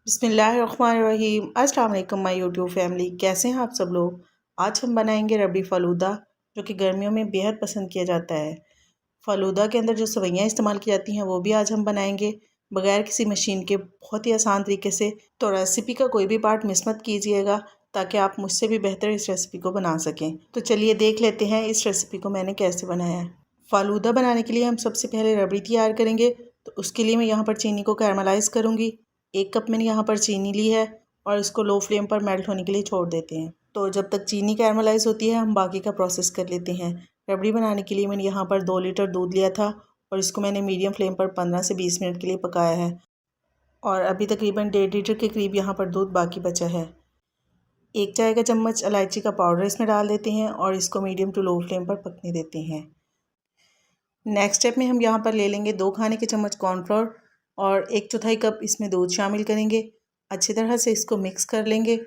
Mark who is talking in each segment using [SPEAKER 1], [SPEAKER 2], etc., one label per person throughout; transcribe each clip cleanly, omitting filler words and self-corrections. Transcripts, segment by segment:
[SPEAKER 1] बिस्मिल्लाहिर्रहमानिर्रहीम। अस्सलाम वालेकुम माय यूट्यूब फैमिली, कैसे हैं आप सब लोग। आज हम बनाएंगे रबड़ी फ़ालूदा, जो कि गर्मियों में बेहद पसंद किया जाता है। फ़ालूदा के अंदर जो सवैयाँ इस्तेमाल की जाती हैं वो भी आज हम बनाएंगे बगैर किसी मशीन के, बहुत ही आसान तरीके से। तो रेसिपी का कोई भी पार्ट मिस मत कीजिएगा ताकि आप मुझसे भी बेहतर इस रेसिपी को बना सकें। तो चलिए देख लेते हैं इस रेसिपी को मैंने कैसे बनाया है। फ़ालूदा बनाने के लिए हम सबसे पहले रबड़ी तैयार करेंगे। तो उसके लिए मैं यहाँ पर चीनी को कैरमलाइज़ करूँगी। 1 कप मैंने यहाँ पर चीनी ली है और इसको लो फ्लेम पर मेल्ट होने के लिए छोड़ देते हैं। तो जब तक चीनी कैरमलाइज़ होती है हम बाकी का प्रोसेस कर लेते हैं। रबड़ी बनाने के लिए मैंने यहाँ पर 2 लीटर दूध लिया था और इसको मैंने मीडियम फ्लेम पर 15 से 20 मिनट के लिए पकाया है। और अभी तकरीबन 1.5 लीटर के करीब यहाँ पर दूध बाकी बचा है। 1 चाय का चम्मच इलायची का पाउडर इसमें डाल देते हैं और इसको मीडियम टू लो फ्लेम पर पकने देते हैं। नेक्स्ट स्टेप में हम यहाँ पर ले लेंगे 2 खाने के चम्मच कॉर्नफ्लोर और 1/4 कप इसमें दूध शामिल करेंगे। अच्छी तरह से इसको मिक्स कर लेंगे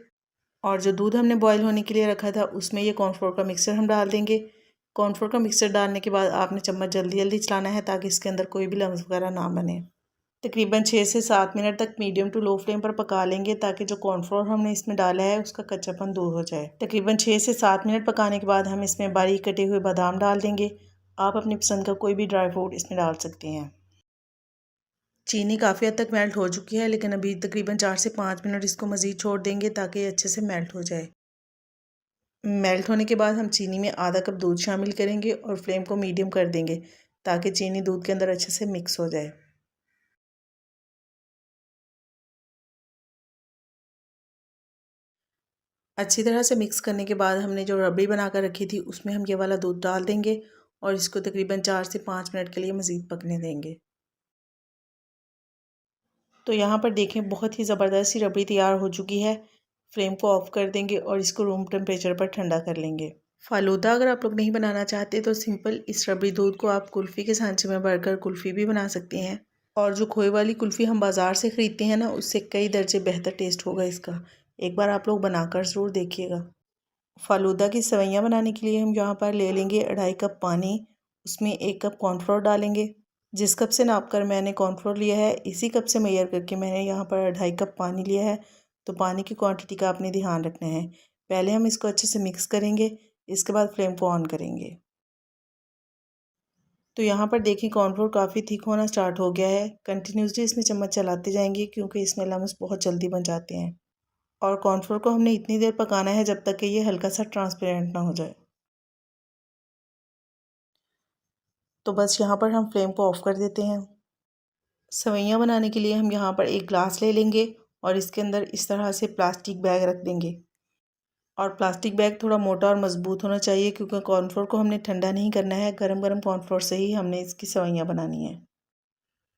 [SPEAKER 1] और जो दूध हमने बॉईल होने के लिए रखा था उसमें ये कॉर्नफ्लोर का मिक्सचर हम डाल देंगे। कॉर्नफ्लोर का मिक्सचर डालने के बाद आपने चम्मच जल्दी जल्दी चलाना है ताकि इसके अंदर कोई भी लम्स वगैरह ना बने। तकरीबन 6 से 7 मिनट तक मीडियम टू लो फ्लेम पर पका लेंगे ताकि जो कॉर्नफ्लोर हमने इसमें डाला है उसका कच्चापन दूर हो जाए। तकरीबन 6 से 7 मिनट पकाने के बाद हम इसमें बारीक कटे हुए बादाम डाल देंगे। आप अपनी पसंद का कोई भी ड्राई फ्रूट इसमें डाल सकते हैं। चीनी काफ़ी हद तक मेल्ट हो चुकी है, लेकिन अभी तकरीबन 4 से 5 मिनट इसको मज़ीद छोड़ देंगे ताकि अच्छे से मेल्ट हो जाए। मेल्ट होने के बाद हम चीनी में आधा कप दूध शामिल करेंगे और फ्लेम को मीडियम कर देंगे ताकि चीनी दूध के अंदर अच्छे से मिक्स हो जाए। अच्छी तरह से मिक्स करने के बाद हमने जो रबड़ी बनाकर रखी थी उसमें हम ये वाला दूध डाल देंगे और इसको तकरीबन 4 से 5 मिनट के लिए मज़ीद पकने देंगे। तो यहाँ पर देखें बहुत ही ज़बरदस्त सी रबड़ी तैयार हो चुकी है। फ्लेम को ऑफ़ कर देंगे और इसको रूम टेम्परेचर पर ठंडा कर लेंगे। फ़ालूदा अगर आप लोग नहीं बनाना चाहते तो सिंपल इस रबड़ी दूध को आप कुल्फ़ी के सांचे में भरकर कुल्फ़ी भी बना सकते हैं। और जो खोए वाली कुल्फ़ी हम बाज़ार से ख़रीदते हैं ना, उससे कई दर्जे बेहतर टेस्ट होगा इसका। एक बार आप लोग बनाकर ज़रूर देखिएगा। फ़ालूदा की सेवइयाँ बनाने के लिए हम यहाँ पर ले लेंगे 2.5 कप पानी। उसमें 1 कप कॉर्नफ्लोर डालेंगे। जिस कप से नाप कर मैंने कॉर्नफ्लोर लिया है इसी कप से मेजर करके मैंने यहाँ पर 2.5 कप पानी लिया है। तो पानी की क्वांटिटी का आपने ध्यान रखना है। पहले हम इसको अच्छे से मिक्स करेंगे, इसके बाद फ्लेम को ऑन करेंगे। तो यहाँ पर देखिए कॉर्नफ्लोर काफ़ी थिक होना स्टार्ट हो गया है। कंटिन्यूसली इसमें चम्मच चलाते जाएंगे क्योंकि इसमें लम्स बहुत जल्दी बन जाते हैं। और कॉर्नफ्लोर को हमने इतनी देर पकाना है जब तक कि ये हल्का सा ट्रांसपेरेंट ना हो जाए। तो बस यहाँ पर हम फ्लेम को ऑफ़ कर देते हैं। सेवइयाँ बनाने के लिए हम यहाँ पर एक ग्लास ले लेंगे और इसके अंदर इस तरह से प्लास्टिक बैग रख देंगे। और प्लास्टिक बैग थोड़ा मोटा और मज़बूत होना चाहिए क्योंकि कॉर्नफ्लोर को हमने ठंडा नहीं करना है, गरम गरम कॉर्नफ्लोर से ही हमने इसकी सेवइयाँ बनानी है।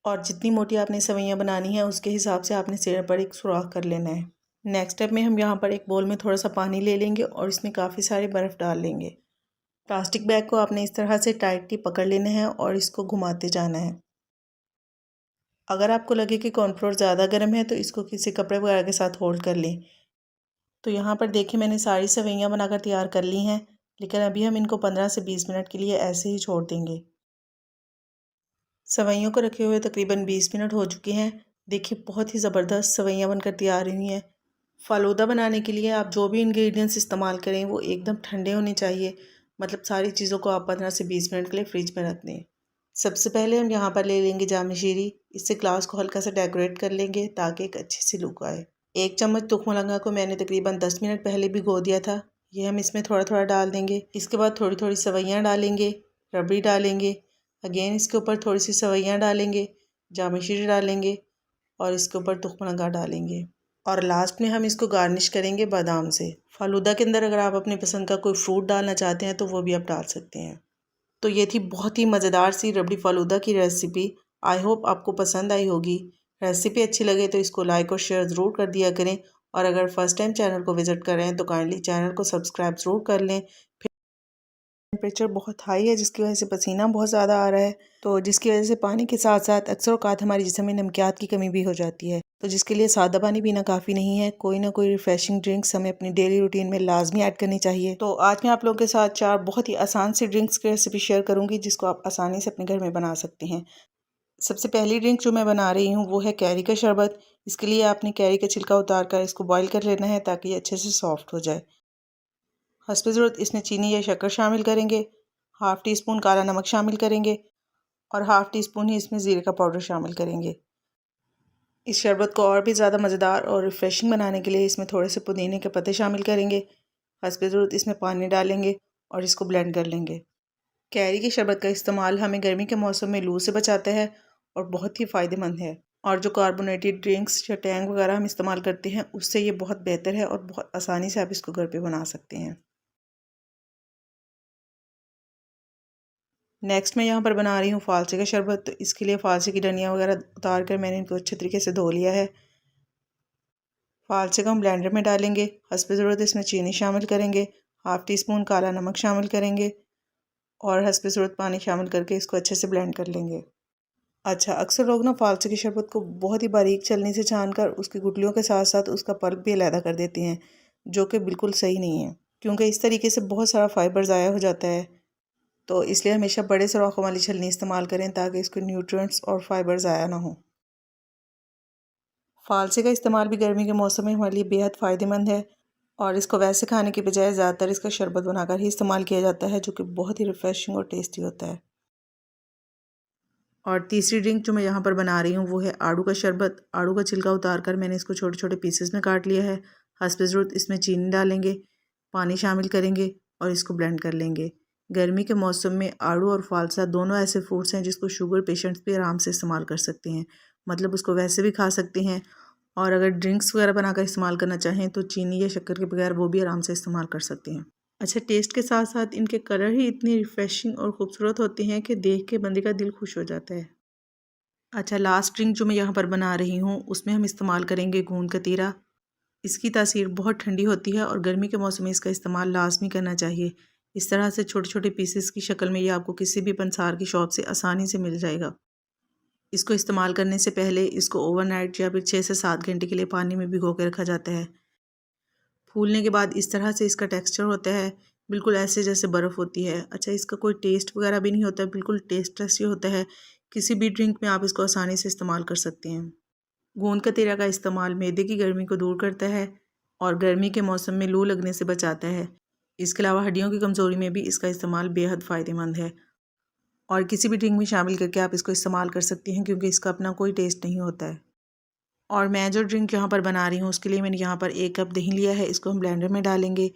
[SPEAKER 1] और जितनी मोटी आपने सेवइयाँ बनानी है उसके हिसाब से आपने सिरे पर एक सुराख कर लेना है। नेक्स्ट स्टेप में हम यहाँ पर एक बोल में थोड़ा सा पानी ले लेंगे और इसमें काफ़ी सारे बर्फ़ डाल लेंगे। प्लास्टिक बैग को आपने इस तरह से टाइटली पकड़ लेना है और इसको घुमाते जाना है। अगर आपको लगे कि कॉर्नफ्लोर ज़्यादा गर्म है तो इसको किसी कपड़े वगैरह के साथ होल्ड कर लें। तो यहाँ पर देखिए मैंने सारी सेवइयाँ बनाकर तैयार कर ली हैं, लेकिन अभी हम इनको 15 से 20 मिनट के लिए ऐसे ही छोड़ देंगे। सेवइयों को रखे हुए तकरीबन 20 मिनट हो चुके हैं। देखिए बहुत ही ज़बरदस्त सेवइयाँ बनकर तैयार हुई हैं। फ़ालूदा बनाने के लिए आप जो भी इंग्रेडिएंट्स इस्तेमाल करें वो एकदम ठंडे होने चाहिए। मतलब सारी चीज़ों को आप 15 से 20 मिनट के लिए फ्रिज में रख दें। सबसे पहले हम यहाँ पर ले लेंगे जाम शीरी। इससे ग्लास को हल्का सा डेकोरेट कर लेंगे ताकि एक अच्छी सी लुक आए। 1 चम्मच तुखमलंगा को मैंने तकरीबन 10 मिनट पहले भिगो दिया था। ये हम इसमें थोड़ा थोड़ा डाल देंगे। इसके बाद थोड़ी थोड़ी सेवइयाँ डालेंगे, रबड़ी डालेंगे, अगेन इसके ऊपर थोड़ी सी सेवइयाँ डालेंगे, जाम शीरी डालेंगे और इसके ऊपर तुखमलंगा डालेंगे। और लास्ट में हम इसको गार्निश करेंगे बादाम से। फ़ालूदा के अंदर अगर आप अपनी पसंद का कोई फ्रूट डालना चाहते हैं तो वो भी आप डाल सकते हैं। तो ये थी बहुत ही मज़ेदार सी रबड़ी फ़ालूदा की रेसिपी। आई होप आपको पसंद आई होगी। रेसिपी अच्छी लगे तो इसको लाइक और शेयर ज़रूर कर दिया करें। और अगर फर्स्ट टाइम चैनल को विज़िट कर रहे हैं तो काइंडली चैनल को सब्सक्राइब ज़रूर कर लें। टेम्परेचर बहुत हाई है जिसकी वजह से पसीना बहुत ज़्यादा आ रहा है, तो जिसकी वजह से पानी के साथ साथ अक्सर औक़ात हमारे जिस्म में नमकियात की कमी भी हो जाती है। तो जिसके लिए सादा पानी पीना काफ़ी नहीं है, कोई ना कोई रिफ़्रेशिंग ड्रिंक्स हमें अपनी डेली रूटीन में लाजमी ऐड करनी चाहिए। तो आज मैं आप लोगों के साथ 4 बहुत ही आसान सी ड्रिंक्स की रेसिपी शेयर करूँगी जिसको आप आसानी से अपने घर में बना सकते हैं। सबसे पहली ड्रिंक जो मैं बना रही हूँ वो है कैरी का शरबत। इसके लिए आपने कैरी का छिलका उतार कर इसको बॉईल कर लेना है ताकि ये अच्छे से सॉफ्ट हो जाए। हस्बे ज़रूरत इसमें चीनी या शक्कर शामिल करेंगे, हाफ़ टी स्पून काला नमक शामिल करेंगे और हाफ़ टी स्पून ही इसमें ज़ीरे का पाउडर शामिल करेंगे। इस शरबत को और भी ज़्यादा मज़ेदार और रिफ़्रेशिंग बनाने के लिए इसमें थोड़े से पुदीने के पत्ते शामिल करेंगे। हस्बे ज़रूरत इसमें पानी डालेंगे और इसको ब्लेंड कर लेंगे। कैरी के शरबत का इस्तेमाल हमें गर्मी के मौसम में लू से बचाता है और बहुत ही फ़ायदेमंद है। और जो कार्बोनेटेड ड्रिंक्स या टैंग वगैरह हम इस्तेमाल करते हैं उससे ये बहुत बेहतर है और बहुत आसानी से आप इसको घर पे बना सकते हैं। नेक्स्ट मैं यहाँ पर बना रही हूँ फ़ालसे का शरबत। तो इसके लिए फ़ालसे की डंडियाँ वगैरह उतार कर मैंने इनको अच्छे तरीके से धो लिया है। फ़ालसे को हम ब्लेंडर में डालेंगे। हस्बे ज़रूरत इसमें चीनी शामिल करेंगे, हाफ़ टी स्पून काला नमक शामिल करेंगे और हस्बे ज़रूरत पानी शामिल करके इसको अच्छे से ब्लेंड कर लेंगे। अच्छा, अक्सर लोग ना फ़ालसे की शरबत को बहुत ही बारीक छलनी से छानकर उसकी गुठलियों के साथ साथ उसका पल्प भी अलहदा कर देते हैं, जो कि बिल्कुल सही नहीं है, क्योंकि इस तरीके से बहुत सारा फ़ाइबर ज़ाया हो जाता है। तो इसलिए हमेशा बड़े सुराखों वाली छलनी इस्तेमाल करें ताकि इसके न्यूट्रिएंट्स और फाइबर ज़ाया ना हो। फ़ालसे का इस्तेमाल भी गर्मी के मौसम में हमारे लिए बेहद फ़ायदेमंद है और इसको वैसे खाने के बजाय ज़्यादातर इसका शरबत बनाकर ही इस्तेमाल किया जाता है, जो कि बहुत ही रिफ़्रेशिंग और टेस्टी होता है। और तीसरी ड्रिंक जो मैं यहाँ पर बना रही हूँ वो है आड़ू का शरबत। आड़ू का छिलका उतार कर मैंने इसको छोटे छोटे पीसेस में काट लिया है। हस्बे ज़रूरत इसमें चीनी डालेंगे, पानी शामिल करेंगे और इसको ब्लेंड कर लेंगे। गर्मी के मौसम में आड़ू और फालसा दोनों ऐसे फ्रूट्स हैं जिसको शुगर पेशेंट्स भी आराम से इस्तेमाल कर सकते हैं। मतलब उसको वैसे भी खा सकते हैं और अगर ड्रिंक्स वगैरह बनाकर इस्तेमाल करना चाहें तो चीनी या शक्कर के बगैर वो भी आराम से इस्तेमाल कर सकते हैं। अच्छा, टेस्ट के साथ साथ इनके कलर ही इतनी रिफ़्रेशिंग और ख़ूबसूरत होते हैं कि देख के बंदे का दिल खुश हो जाता है। अच्छा, लास्ट ड्रिंक जो मैं यहाँ पर बना रही हूँ उसमें हम इस्तेमाल करेंगे गोंद कतीरा। इसकी तासीर बहुत ठंडी होती है और गर्मी के मौसम में इसका इस्तेमाल लाजमी करना चाहिए। इस तरह से छोटे छोटे पीसेस की शक्ल में ये आपको किसी भी पंसार की शॉप से आसानी से मिल जाएगा। इसको इस्तेमाल करने से पहले इसको ओवरनाइट या फिर 6 से 7 घंटे के लिए पानी में भिगो के रखा जाता है। फूलने के बाद इस तरह से इसका टेक्सचर होता है, बिल्कुल ऐसे जैसे बर्फ़ होती है। अच्छा, इसका कोई टेस्ट वगैरह भी नहीं होता, बिल्कुल टेस्टलेस ही होता है। किसी भी ड्रिंक में आप इसको आसानी से इस्तेमाल कर सकते हैं। गोंद कतीरा का इस्तेमाल मैदे की गर्मी को दूर करता है और गर्मी के मौसम में लू लगने से बचाता है। इसके अलावा हड्डियों की कमज़ोरी में भी इसका इस्तेमाल बेहद फ़ायदेमंद है और किसी भी ड्रिंक में शामिल करके आप इसको इस्तेमाल कर सकती हैं क्योंकि इसका अपना कोई टेस्ट नहीं होता है। और मैं जो ड्रिंक यहाँ पर बना रही हूँ उसके लिए मैंने यहाँ पर 1 कप दही लिया है। इसको हम ब्लेंडर में डालेंगे।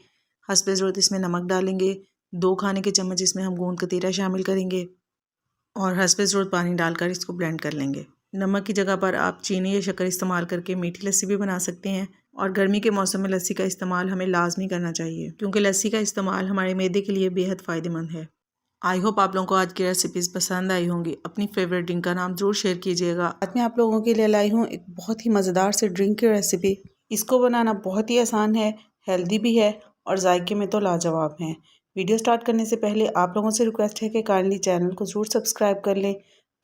[SPEAKER 1] हस्बे ज़रूरत इसमें नमक डालेंगे, 2 खाने के चम्मच इसमें हम गोंद कतीरा शामिल करेंगे और हस्बे ज़रूरत पानी डालकर इसको ब्लेंड कर लेंगे। नमक की जगह पर आप चीनी या शक्कर इस्तेमाल करके मीठी लस्सी भी बना सकते हैं और गर्मी के मौसम में लस्सी का इस्तेमाल हमें लाजमी करना चाहिए क्योंकि लस्सी का इस्तेमाल हमारे मैदे के लिए बेहद फ़ायदेमंद है। आई होप आप लोगों को आज की रेसिपीज़ पसंद आई होंगी। अपनी फेवरेट ड्रिंक का नाम ज़रूर शेयर कीजिएगा। आज मैं आप लोगों के लिए लाई हूँ एक बहुत ही मज़ेदार से ड्रिंक की रेसिपी। इसको बनाना बहुत ही आसान है, हेल्दी भी है और जायके में तो लाजवाब है। वीडियो स्टार्ट करने से पहले आप लोगों से रिक्वेस्ट है कि काइंडली चैनल को ज़रूर सब्सक्राइब कर लें।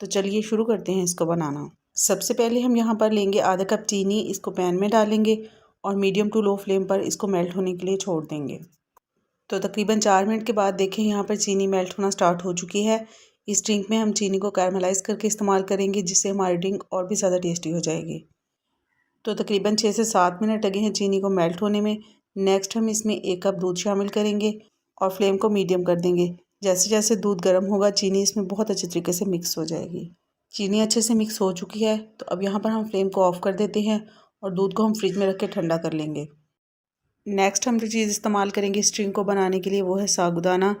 [SPEAKER 1] तो चलिए शुरू करते हैं इसको बनाना। सबसे पहले हम यहाँ पर लेंगे आधा कप चीनी। इसको पैन में डालेंगे और मीडियम टू लो फ्लेम पर इसको मेल्ट होने के लिए छोड़ देंगे। तो तकरीबन 4 मिनट के बाद देखें यहाँ पर चीनी मेल्ट होना स्टार्ट हो चुकी है। इस ड्रिंक में हम चीनी को कैरमलाइज़ करके इस्तेमाल करेंगे जिससे हमारी ड्रिंक और भी ज़्यादा टेस्टी हो जाएगी। तो तकरीबन 6 से 7 मिनट लगे हैं चीनी को मेल्ट होने में। नेक्स्ट हम इसमें 1 कप दूध शामिल करेंगे और फ्लेम को मीडियम कर देंगे। जैसे जैसे दूध गर्म होगा चीनी इसमें बहुत अच्छे तरीके से मिक्स हो जाएगी। चीनी अच्छे से मिक्स हो चुकी है तो अब यहाँ पर हम फ्लेम को ऑफ़ कर देते हैं और दूध को हम फ्रिज में रख के ठंडा कर लेंगे। नेक्स्ट हम जो चीज़ इस्तेमाल करेंगे इस ड्रिंक को बनाने के लिए वो है साबूदाना।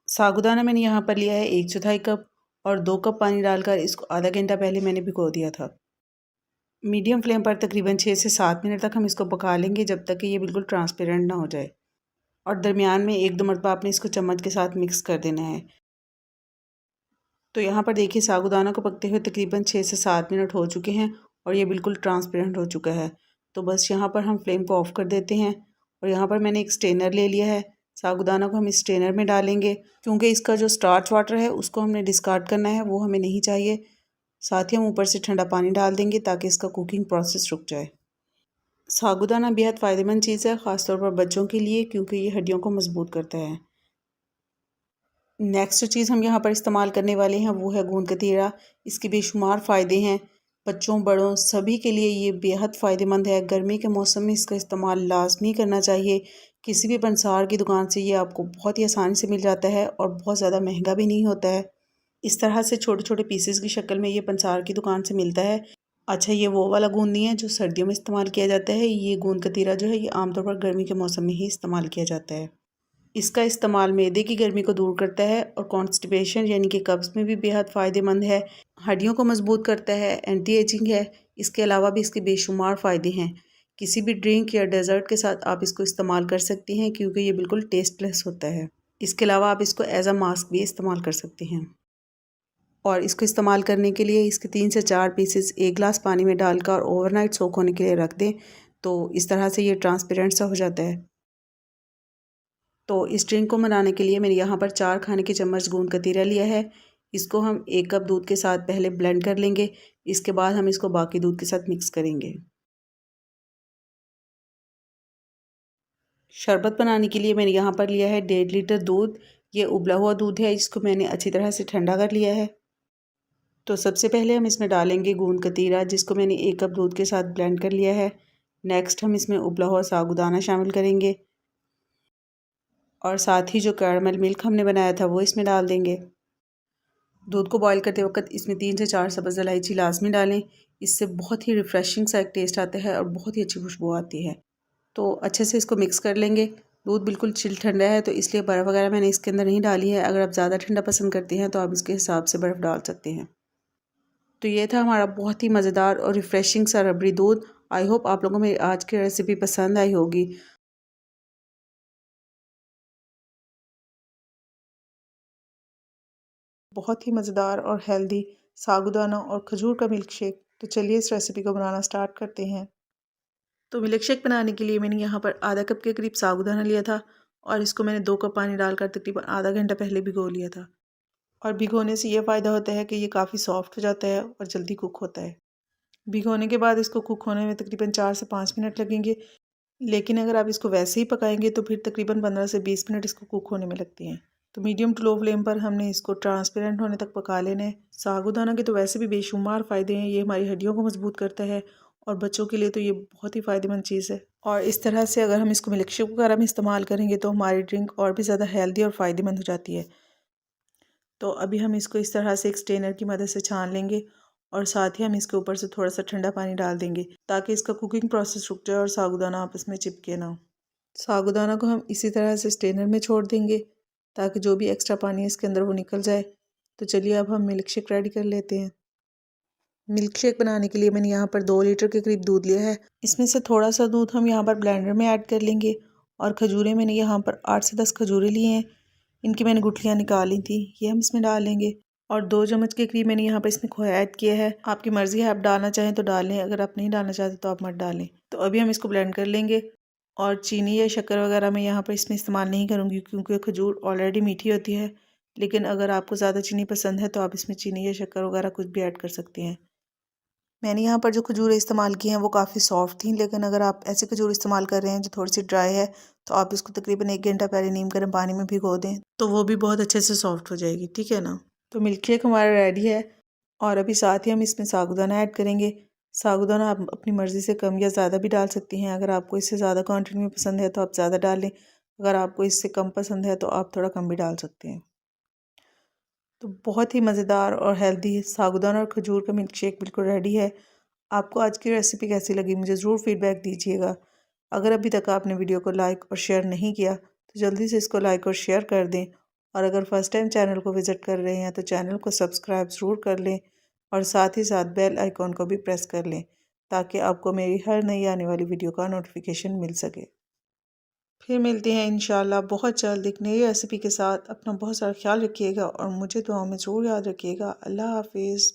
[SPEAKER 1] साबूदाना मैंने यहाँ पर लिया है 1/4 कप और 2 कप पानी डालकर इसको आधा घंटा पहले मैंने भिगो दिया था। मीडियम फ्लेम पर तकरीबन 6 से 7 मिनट तक हम इसको पका लेंगे जब तक कि ये बिल्कुल ट्रांसपेरेंट ना हो जाए और दरमियान में 1-2 मरतबा आपने इसको चम्मच के साथ मिक्स कर देना है। तो यहाँ पर देखिए साबूदाना को पकते हुए तकरीबन 6 से 7 मिनट हो चुके हैं और ये बिल्कुल ट्रांसपेरेंट हो चुका है। तो बस यहाँ पर हम फ्लेम को ऑफ़ कर देते हैं और यहाँ पर मैंने एक स्ट्रेनर ले लिया है। साबूदाना को हम इस स्ट्रेनर में डालेंगे क्योंकि इसका जो स्टार्च वाटर है उसको हमने डिस्कार्ड करना है, वो हमें नहीं चाहिए। साथ ही हम ऊपर से ठंडा पानी डाल देंगे ताकि इसका कुकिंग प्रोसेस रुक जाए। साबूदाना बेहद फ़ायदेमंद चीज़ है ख़ासतौर पर बच्चों के लिए क्योंकि ये हड्डियों को मजबूत करता है। नेक्स्ट जो चीज़ हम यहाँ पर इस्तेमाल करने वाले हैं वो है गोंद कतीरा। इसके बेशुमार फ़ायदे हैं, बच्चों बड़ों सभी के लिए ये बेहद फ़ायदेमंद है। गर्मी के मौसम में इसका इस्तेमाल लाजमी करना चाहिए। किसी भी पंसार की दुकान से ये आपको बहुत ही आसानी से मिल जाता है और बहुत ज़्यादा महंगा भी नहीं होता है। इस तरह से छोटे छोटे पीसेस की शक्ल में ये पंसार की दुकान से मिलता है। अच्छा, ये वो वाला गोंद नहीं है जो सर्दियों में इस्तेमाल किया जाता है। ये गोंद कतीरा जो है ये आमतौर पर गर्मी के मौसम में ही इस्तेमाल किया जाता है। इसका इस्तेमाल मैदे की गर्मी को दूर करता है और कॉन्स्टिपेशन यानी कि कब्ज़ में भी बेहद फ़ायदेमंद है। हड्डियों को मजबूत करता है, एंटी एजिंग है। इसके अलावा भी इसके बेशुमार फ़ायदे हैं। किसी भी ड्रिंक या डेज़र्ट के साथ आप इसको इस्तेमाल कर सकती हैं क्योंकि ये बिल्कुल टेस्टलेस होता है। इसके अलावा आप इसको एज अ मास्क भी इस्तेमाल कर सकती हैं। और इसको इस्तेमाल करने के लिए इसके 3 से 4 पीसेस 1 गिलास पानी में डालकर और ओवरनाइट सोक होने के लिए रख दें, तो इस तरह से ये ट्रांसपेरेंट सा हो जाता है। तो इस ड्रिंक को बनाने के लिए मैंने यहाँ पर 4 खाने के चम्मच गोंद कतीरा लिया है। इसको हम 1 कप दूध के साथ पहले ब्लेंड कर लेंगे। इसके बाद हम इसको बाकी दूध के साथ मिक्स करेंगे। शरबत बनाने के लिए मैंने यहाँ पर लिया है 1.5 लीटर दूध। ये उबला हुआ दूध है, इसको मैंने अच्छी तरह से ठंडा कर लिया है। तो सबसे पहले हम इसमें डालेंगे गोंद कतीरा जिसको मैंने 1 कप दूध के साथ ब्लेंड कर लिया है। नेक्स्ट हम इसमें उबला हुआ साबूदाना शामिल करेंगे और साथ ही जो कैरमल मिल्क हमने बनाया था वो इसमें डाल देंगे। दूध को बॉईल करते वक्त इसमें 3 से 4 सब्ज़ इलायची लाजमी डालें। इससे बहुत ही रिफ़्रेशिंग सा एक टेस्ट आता है और बहुत ही अच्छी खुशबू आती है। तो अच्छे से इसको मिक्स कर लेंगे। दूध बिल्कुल चिल ठंडा है तो इसलिए बर्फ़ वगैरह मैंने इसके अंदर नहीं डाली है। अगर आप ज़्यादा ठंडा पसंद करते हैं तो आप इसके हिसाब से बर्फ़ डाल सकते हैं। तो ये था हमारा बहुत ही मज़ेदार और रिफ़्रेशिंग सा रबड़ी दूध। आई होप आप लोगों को मेरी आज की रेसिपी पसंद आई होगी। बहुत ही मज़ेदार और हेल्दी साबूदाना और खजूर का मिल्क शेक। तो चलिए इस रेसिपी को बनाना स्टार्ट करते हैं। तो मिल्क शेक बनाने के लिए मैंने यहाँ पर आधा कप के करीब साबूदाना लिया था और इसको मैंने 2 कप पानी डालकर तकरीबन आधा घंटा पहले भिगो लिया था। और भिगोने से ये फ़ायदा होता है कि ये काफ़ी सॉफ्ट हो जाता है और जल्दी कुक होता है। भिगोने के बाद इसको कुक होने में तकरीबन 4 से 5 मिनट लगेंगे, लेकिन अगर आप इसको वैसे ही पकाएंगे तो फिर तकरीबन 15 से 20 मिनट इसको कुक होने में लगती हैं। तो मीडियम टू लो फ्लेम पर हमने इसको ट्रांसपेरेंट होने तक पका लेना है। साबूदाना के तो वैसे भी बेशुमार फ़ायदे हैं। ये हमारी हड्डियों को मजबूत करता है और बच्चों के लिए तो ये बहुत ही फ़ायदेमंद चीज़ है। और इस तरह से अगर हम इसको मिल्क शेक वगैरह में इस्तेमाल करेंगे तो हमारी ड्रिंक और भी ज़्यादा हेल्दी और फ़ायदेमंद हो जाती है। तो अभी हम इसको इस तरह से एक स्ट्रेनर की मदद से छान लेंगे और साथ ही हम इसके ऊपर से थोड़ा सा ठंडा पानी डाल देंगे ताकि इसका कुकिंग प्रोसेस रुक जाए और साबूदाना आपस में चिपके ना हो। साबूदाना को हम इसी तरह से स्ट्रेनर में छोड़ देंगे ताकि जो भी एक्स्ट्रा पानी है इसके अंदर वो निकल जाए। तो चलिए अब हम मिल्क शेक रेडी कर लेते हैं। मिल्क शेक बनाने के लिए मैंने यहाँ पर 2 लीटर के करीब दूध लिया है। इसमें से थोड़ा सा दूध हम यहाँ पर ब्लेंडर में ऐड कर लेंगे और खजूरें मैंने यहाँ पर 8 से 10 खजूरें लिए हैं। इनकी मैंने गुठलियाँ निकाली थी, ये हम इसमें डाल लेंगे। और 2 चम्मच के करीब मैंने यहाँ पर इसमें खोया ऐड किया है। आपकी मर्ज़ी है, आप डालना चाहें तो डाल लें, अगर आप नहीं डालना चाहते तो आप मत डालें। तो अभी हम इसको ब्लेंड कर लेंगे और चीनी या शक्कर वगैरह मैं यहाँ पर इसमें इस्तेमाल नहीं करूँगी क्योंकि खजूर ऑलरेडी मीठी होती है। लेकिन अगर आपको ज़्यादा चीनी पसंद है तो आप इसमें चीनी या शक्कर वगैरह कुछ भी ऐड कर सकते हैं। मैंने यहाँ पर जो खजूरें इस्तेमाल की हैं वो काफ़ी सॉफ्ट थी, लेकिन अगर आप ऐसे खजूर इस्तेमाल कर रहे हैं जो थोड़ी सी ड्राई है तो आप इसको तकरीबन 1 घंटा पहले नीम गर्म पानी में भिगो दें तो वो भी बहुत अच्छे से सॉफ्ट हो जाएगी, ठीक है ना। तो मिल्क शेक हमारा रेडी है और अभी साथ ही हम इसमें साबूदाना ऐड करेंगे। साबूदाना आप अपनी मर्ज़ी से कम या ज़्यादा भी डाल सकती हैं। अगर आपको इससे ज़्यादा क्वान्टिटी में पसंद है तो आप ज़्यादा डाल लें, अगर आपको इससे कम पसंद है तो आप थोड़ा कम भी डाल सकते हैं। तो बहुत ही मज़ेदार और हेल्दी साबूदाना और खजूर का मिल्क शेक बिल्कुल रेडी है। आपको आज की रेसिपी कैसी लगी मुझे ज़रूर फीडबैक दीजिएगा। अगर अभी तक आपने वीडियो को लाइक और शेयर नहीं किया तो जल्दी से इसको लाइक और शेयर कर दें और अगर फर्स्ट टाइम चैनल को विज़िट कर रहे हैं तो चैनल को सब्सक्राइब ज़रूर कर लें और साथ ही साथ बेल आइकॉन को भी प्रेस कर लें ताकि आपको मेरी हर नई आने वाली वीडियो का नोटिफिकेशन मिल सके। फिर मिलते हैं इंशाल्लाह बहुत जल्द एक नई रेसिपी के साथ। अपना बहुत सारा ख्याल रखिएगा और मुझे दुआओं में ज़रूर याद रखिएगा। अल्लाह हाफिज़।